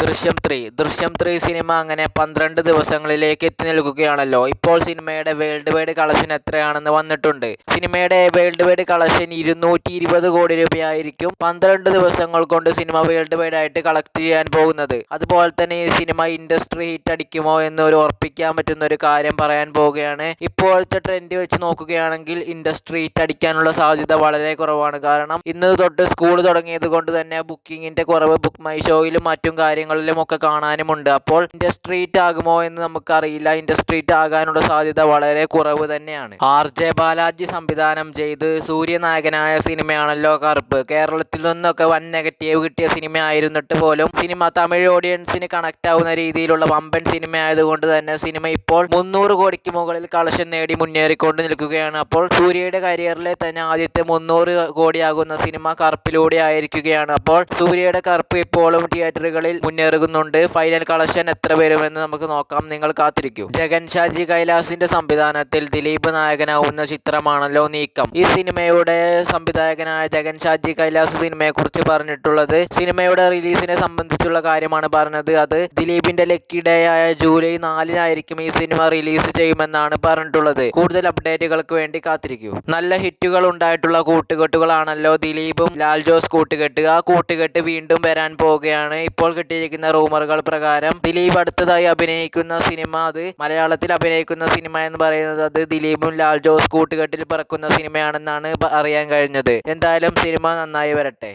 ദൃശ്യം 3 സിനിമ അങ്ങനെ 12 ദിവസങ്ങളിലേക്ക് എത്തി നിൽക്കുകയാണല്ലോ. ഇപ്പോൾ സിനിമയുടെ വേൾഡ് വൈഡ് കളക്ഷൻ എത്രയാണെന്ന് വന്നിട്ടുണ്ട്. സിനിമയുടെ വേൾഡ് വൈഡ് കളക്ഷൻ 220 കോടി രൂപയായിരിക്കും 12 ദിവസങ്ങൾ കൊണ്ട് സിനിമ വേൾഡ് വൈഡ് ആയിട്ട് കളക്ട് ചെയ്യാൻ പോകുന്നത്. അതുപോലെ തന്നെ ഈ സിനിമ ഇൻഡസ്ട്രി ഹിറ്റ് അടിക്കുമോ എന്ന് ഉറപ്പിക്കാൻ പറ്റുന്ന ഒരു കാര്യം പറയാൻ പോവുകയാണ്. ഇപ്പോഴത്തെ ട്രെൻഡ് വെച്ച് നോക്കുകയാണെങ്കിൽ ഇൻഡസ്ട്രി ഹിറ്റ് അടിക്കാനുള്ള സാധ്യത വളരെ കുറവാണ്. കാരണം ഇന്ന് തൊട്ട് സ്കൂൾ തുടങ്ങിയത് കൊണ്ട് തന്നെ ബുക്കിങ്ങിന്റെ കുറവ് ബുക്ക് മൈ ഷോയിലും മറ്റും കാര്യങ്ങളിലും ഒക്കെ കാണാനുമുണ്ട്. അപ്പോൾ ഇൻഡസ്ട്രി ഹിറ്റ് ആകുമോ എന്ന് നമുക്കറിയില്ല. ഇൻഡസ്ട്രി ഹിറ്റ് ആകാനുള്ള സാധ്യത വളരെ കുറവ് തന്നെയാണ്. RJ ബാലാജി സംവിധാനം ചെയ്ത് സൂര്യ നായകനായ സിനിമയാണല്ലോ കറുപ്പ്. കേരളത്തിൽ നിന്നൊക്കെ വൻ നെഗറ്റീവ് കിട്ടിയ സിനിമ ആയിരുന്നിട്ട് പോലും സിനിമ തമിഴ് ഓഡിയൻസിന് കണക്ട് ആവുന്ന രീതിയിലുള്ള വമ്പൻ സിനിമ ആയതുകൊണ്ട് തന്നെ സിനിമ ഇപ്പോൾ 300 കോടിക്ക് മുകളിൽ കളക്ഷൻ നേടി മുന്നേറിക്കൊണ്ട് നിൽക്കുകയാണ്. അപ്പോൾ സൂര്യയുടെ കരിയറിലെ തന്നെ ആദ്യത്തെ 300 കോടിയാകുന്ന സിനിമ കറുപ്പിലൂടെ ആയിരിക്കുകയാണ്. അപ്പോൾ സൂര്യയുടെ കറുപ്പ് ഇപ്പോഴും തിയേറ്ററുകളിൽ മുന്നേറുന്നുണ്ട്. ഫൈനൽ കളക്ഷൻ എത്ര വരുമെന്ന് നമുക്ക് നോക്കാം. നിങ്ങൾ കാത്തിരിക്കൂ. ജഗൻ ഷാജി കൈലാസിന്റെ സംവിധാനത്തിൽ ദിലീപ് നായകനാവുന്ന ചിത്രമാണല്ലോ നീക്കം. ഈ സിനിമയുടെ സംവിധായകനായ ജഗൻ ഷാജി കൈലാസ് സിനിമയെ കുറിച്ച് പറഞ്ഞിട്ടുള്ളത് സിനിമയുടെ റിലീസിനെ സംബന്ധിച്ചുള്ള കാര്യമാണ് പറഞ്ഞത്. അത് ദിലീപിന്റെ ലക്കി ഡേ ആയ ജൂലൈ 4-നായിരിക്കും ഈ സിനിമ റിലീസ് ചെയ്യുമെന്നാണ് പറഞ്ഞിട്ടുള്ളത്. കൂടുതൽ അപ്ഡേറ്റുകൾക്ക് വേണ്ടി കാത്തിരിക്കൂ. നല്ല ഹിറ്റുകൾ ഉണ്ടായിട്ടുള്ള കൂട്ടുകെട്ടുകളാണല്ലോ ദിലീപും ലാൽ ജോസ് കൂട്ടുകെട്ട്. ആ കൂട്ടുകെട്ട് വീണ്ടും വരാൻ പോവുകയാണ്. ഇപ്പോൾ കിട്ടിയിരിക്കുന്ന റൂമറുകൾ പ്രകാരം ദിലീപ് അടുത്തതായി അഭിനയിക്കുന്ന സിനിമ അത് മലയാളത്തിൽ അഭിനയിക്കുന്ന സിനിമ എന്ന് പറയുന്നത് അത് ദിലീപും ലാൽ ജോസ് കൂട്ടുകെട്ടിൽ പിറക്കുന്ന സിനിമയാണെന്നാണ് അറിയാൻ കഴിഞ്ഞത്. എന്തായാലും സിനിമ നന്നായി വരട്ടെ.